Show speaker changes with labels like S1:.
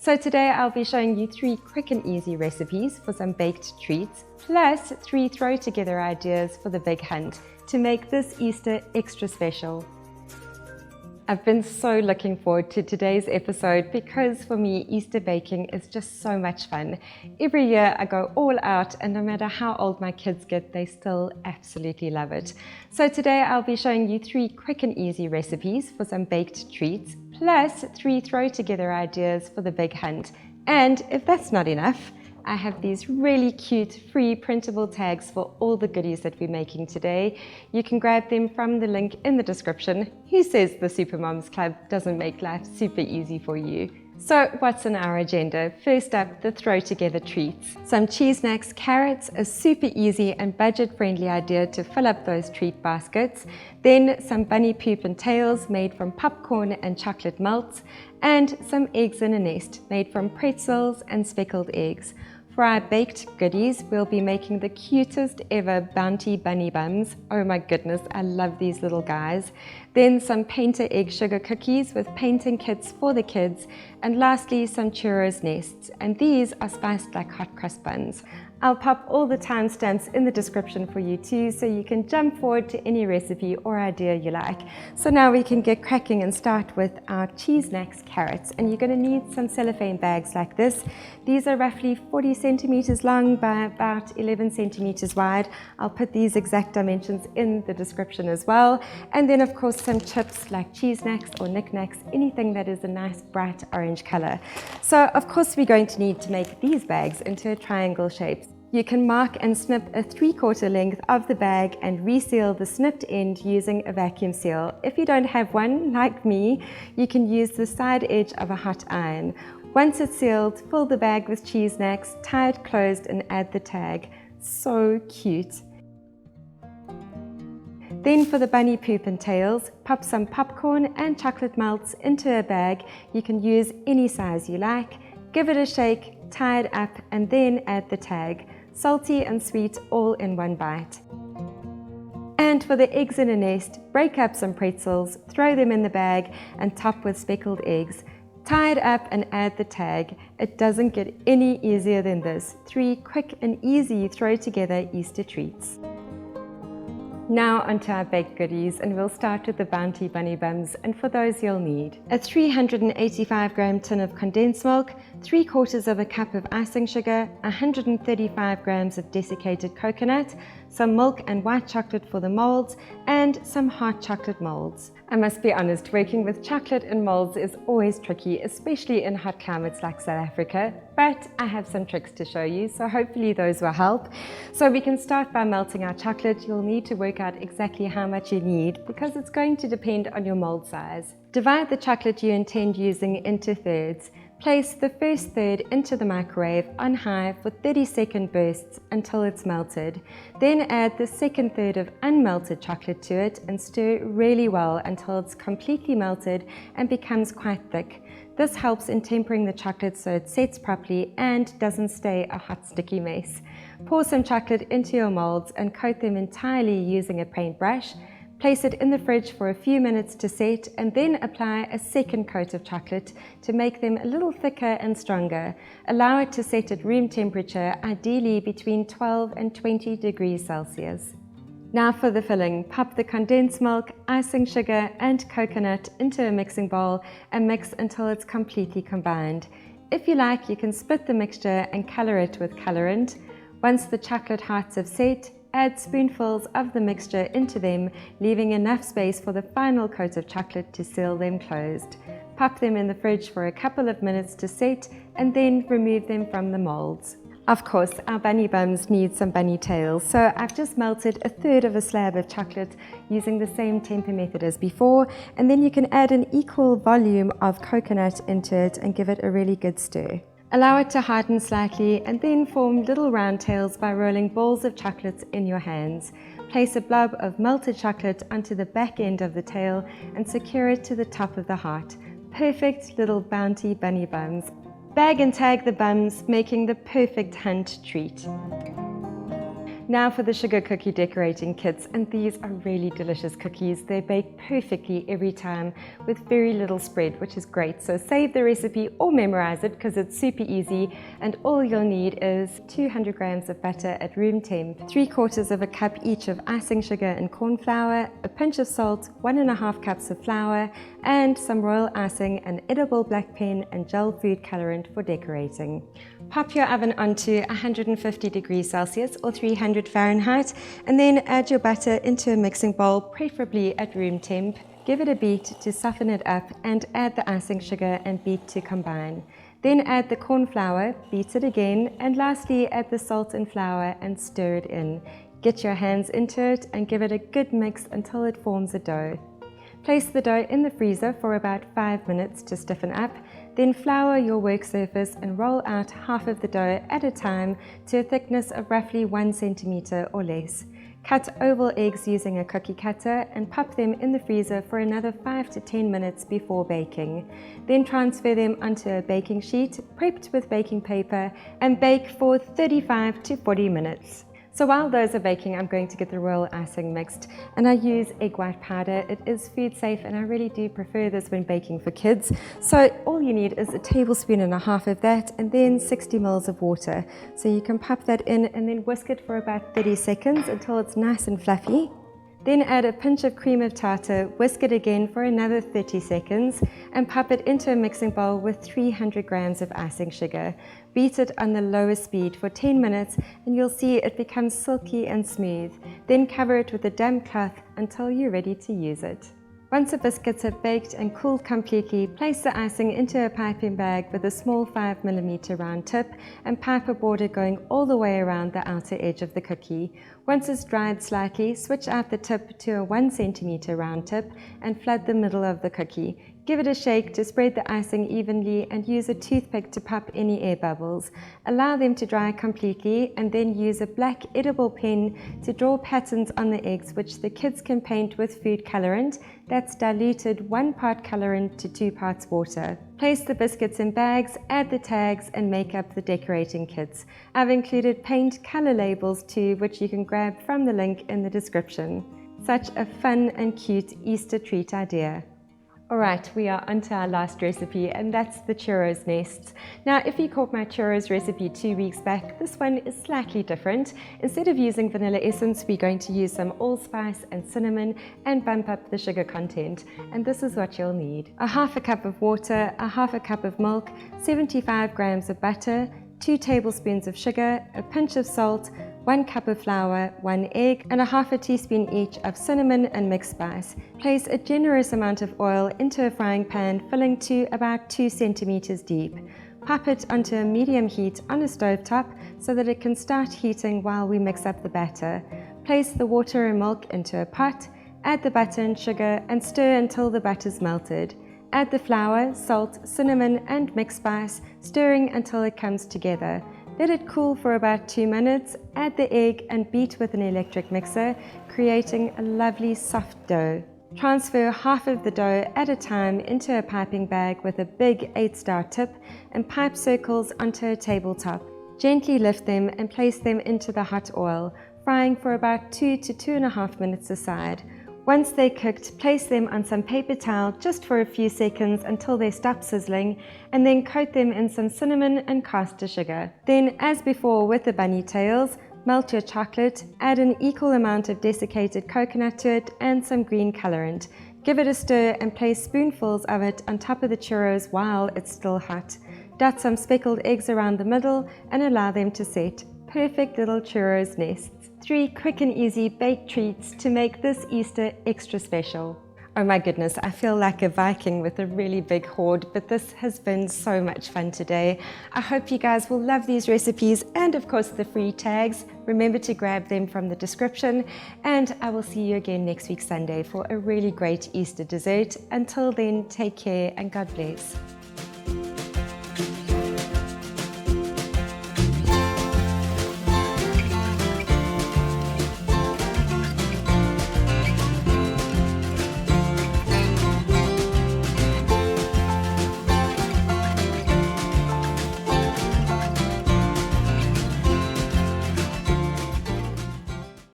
S1: So today I'll be showing you 3 quick and easy recipes for some baked treats, plus 3 throw together ideas for the big hunt to make this Easter extra special. I've been so looking forward to today's episode because for me, Easter baking is just so much fun. Every year I go all out, and no matter how old my kids get, they still absolutely love it. So today I'll be showing you 3 quick and easy recipes for some baked treats, plus 3 throw together ideas for the big hunt. And if that's not enough, I have these really cute free printable tags for all the goodies that we're making today. You can grab them from the link in the description. Who says the Supermoms Club doesn't make life super easy for you? So what's on our agenda? First up, the throw together treats. Some Churros Nests carrots, a super easy and budget friendly idea to fill up those treat baskets. Then some bunny poop and tails made from popcorn and chocolate melts, and some eggs in a nest made from pretzels and speckled eggs. For our baked goodies, we'll be making the cutest ever Bounty Bunny Bums. Oh my goodness, I love these little guys. Then some painter egg sugar cookies with painting kits for the kids. And lastly, some Churros Nests. And these are spiced like hot crust buns. I'll pop all the timestamps in the description for you too, so you can jump forward to any recipe or idea you like. So now we can get cracking and start with our Churros Nests carrots. And you're going to need some cellophane bags like this. These are roughly 40 centimeters long by about 11 centimeters wide. I'll put these exact dimensions in the description as well. And then of course some chips like Churros Nests or knickknacks, anything that is a nice bright orange color. So of course we're going to need to make these bags into a triangle shape. You can mark and snip a 3/4 length of the bag and reseal the snipped end using a vacuum seal. If you don't have one, like me, you can use the side edge of a hot iron. Once it's sealed, fill the bag with Churros Nests, tie it closed and add the tag. So cute. Then for the bunny poop and tails, pop some popcorn and chocolate melts into a bag. You can use any size you like. Give it a shake, tie it up, and then add the tag. Salty and sweet all in one bite. And for the eggs in a nest, break up some pretzels, throw them in the bag and top with speckled eggs. Tie it up and add the tag. It doesn't get any easier than this. 3 quick and easy throw together Easter treats. Now onto our baked goodies, and we'll start with the Bounty Bunny Bums, and for those you'll need a 385 gram tin of condensed milk, 3/4 cup of icing sugar, 135 grams of desiccated coconut, some milk and white chocolate for the molds, and some hot chocolate molds. I must be honest, working with chocolate in molds is always tricky, especially in hot climates like South Africa, but I have some tricks to show you, so hopefully those will help. So we can start by melting our chocolate. You'll need to work out exactly how much you need because it's going to depend on your mold size. Divide the chocolate you intend using into thirds. Place the first third into the microwave on high for 30-second bursts until it's melted. Then add the second third of unmelted chocolate to it and stir really well until it's completely melted and becomes quite thick. This helps in tempering the chocolate so it sets properly and doesn't stay a hot sticky mess. Pour some chocolate into your molds and coat them entirely using a paintbrush. Place it in the fridge for a few minutes to set and then apply a second coat of chocolate to make them a little thicker and stronger. Allow it to set at room temperature, ideally between 12 and 20 degrees Celsius. Now for the filling, pop the condensed milk, icing sugar and coconut into a mixing bowl and mix until it's completely combined. If you like, you can split the mixture and color it with colorant. Once the chocolate hearts have set, add spoonfuls of the mixture into them, leaving enough space for the final coat of chocolate to seal them closed. Pop them in the fridge for a couple of minutes to set and then remove them from the molds. Of course, our bunny bums need some bunny tails, so I've just melted 1/3 slab of chocolate using the same temper method as before, and then you can add an equal volume of coconut into it and give it a really good stir. Allow it to harden slightly and then form little round tails by rolling balls of chocolates in your hands. Place a blob of melted chocolate onto the back end of the tail and secure it to the top of the heart. Perfect little Bounty Bunny Bums. Bag and tag the bums, making the perfect hunt treat. Now for the sugar cookie decorating kits, and these are really delicious cookies. They bake perfectly every time with very little spread, which is great. So save the recipe or memorize it because it's super easy, and all you'll need is 200 grams of butter at room temp, 3/4 of a cup each of icing sugar and corn flour, a pinch of salt, 1.5 cups of flour, and some royal icing, an edible black pen, and gel food colorant for decorating. Pop your oven onto 150 degrees Celsius or 300 Fahrenheit, and then add your butter into a mixing bowl, preferably at room temp. Give it a beat to soften it up and add the icing sugar and beat to combine. Then add the corn flour, beat it again, and lastly add the salt and flour and stir it in. Get your hands into it and give it a good mix until it forms a dough. Place the dough in the freezer for about 5 minutes to stiffen up, then flour your work surface and roll out half of the dough at a time to a thickness of roughly 1 centimeter or less. Cut oval eggs using a cookie cutter and pop them in the freezer for another 5 to 10 minutes before baking. Then transfer them onto a baking sheet, prepped with baking paper, and bake for 35 to 40 minutes. So while those are baking, I'm going to get the royal icing mixed, and I use egg white powder. It is food safe and I really do prefer this when baking for kids. So all you need is 1.5 tablespoons of that and then 60 ml of water. So you can pop that in and then whisk it for about 30 seconds until it's nice and fluffy. Then add a pinch of cream of tartar, whisk it again for another 30 seconds, and pop it into a mixing bowl with 300 grams of icing sugar. Beat it on the lowest speed for 10 minutes and you'll see it becomes silky and smooth. Then cover it with a damp cloth until you're ready to use it. Once the biscuits have baked and cooled completely, place the icing into a piping bag with a small 5mm round tip and pipe a border going all the way around the outer edge of the cookie. Once it's dried slightly, switch out the tip to a 1 centimeter round tip and flood the middle of the cookie. Give it a shake to spread the icing evenly and use a toothpick to pop any air bubbles. Allow them to dry completely and then use a black edible pen to draw patterns on the eggs which the kids can paint with food colorant that's diluted 1 part colorant to 2 parts water. Place the biscuits in bags, add the tags and make up the decorating kits. I've included paint color labels too, which you can grab from the link in the description. Such a fun and cute Easter treat idea. Alright, we are onto our last recipe, and that's the Churros Nests. Now, if you caught my churros recipe 2 weeks back, this one is slightly different. Instead of using vanilla essence, we're going to use some allspice and cinnamon and bump up the sugar content. And this is what you'll need. 1/2 cup of water, 1/2 cup of milk, 75 grams of butter, 2 tablespoons of sugar, a pinch of salt, 1 cup of flour, 1 egg, and 1/2 teaspoon each of cinnamon and mixed spice. Place a generous amount of oil into a frying pan filling to about 2 centimeters deep. Pop it onto a medium heat on a stovetop so that it can start heating while we mix up the batter. Place the water and milk into a pot, add the butter and sugar, and stir until the butter's melted. Add the flour, salt, cinnamon, and mixed spice, stirring until it comes together. Let it cool for about 2 minutes, add the egg and beat with an electric mixer, creating a lovely soft dough. Transfer half of the dough at a time into a piping bag with a big 8-star tip and pipe circles onto a tabletop. Gently lift them and place them into the hot oil, frying for about 2 to 2.5 minutes aside. Once they're cooked, place them on some paper towel just for a few seconds until they stop sizzling, and then coat them in some cinnamon and caster sugar. Then, as before with the bunny tails, melt your chocolate, add an equal amount of desiccated coconut to it and some green colorant. Give it a stir and place spoonfuls of it on top of the churros while it's still hot. Dot some speckled eggs around the middle and allow them to set. Perfect little churros nests. 3 quick and easy baked treats to make this Easter extra special. Oh my goodness, I feel like a Viking with a really big hoard, but this has been so much fun today. I hope you guys will love these recipes and of course the free tags. Remember to grab them from the description, and I will see you again next week Sunday for a really great Easter dessert. Until then, take care and God bless.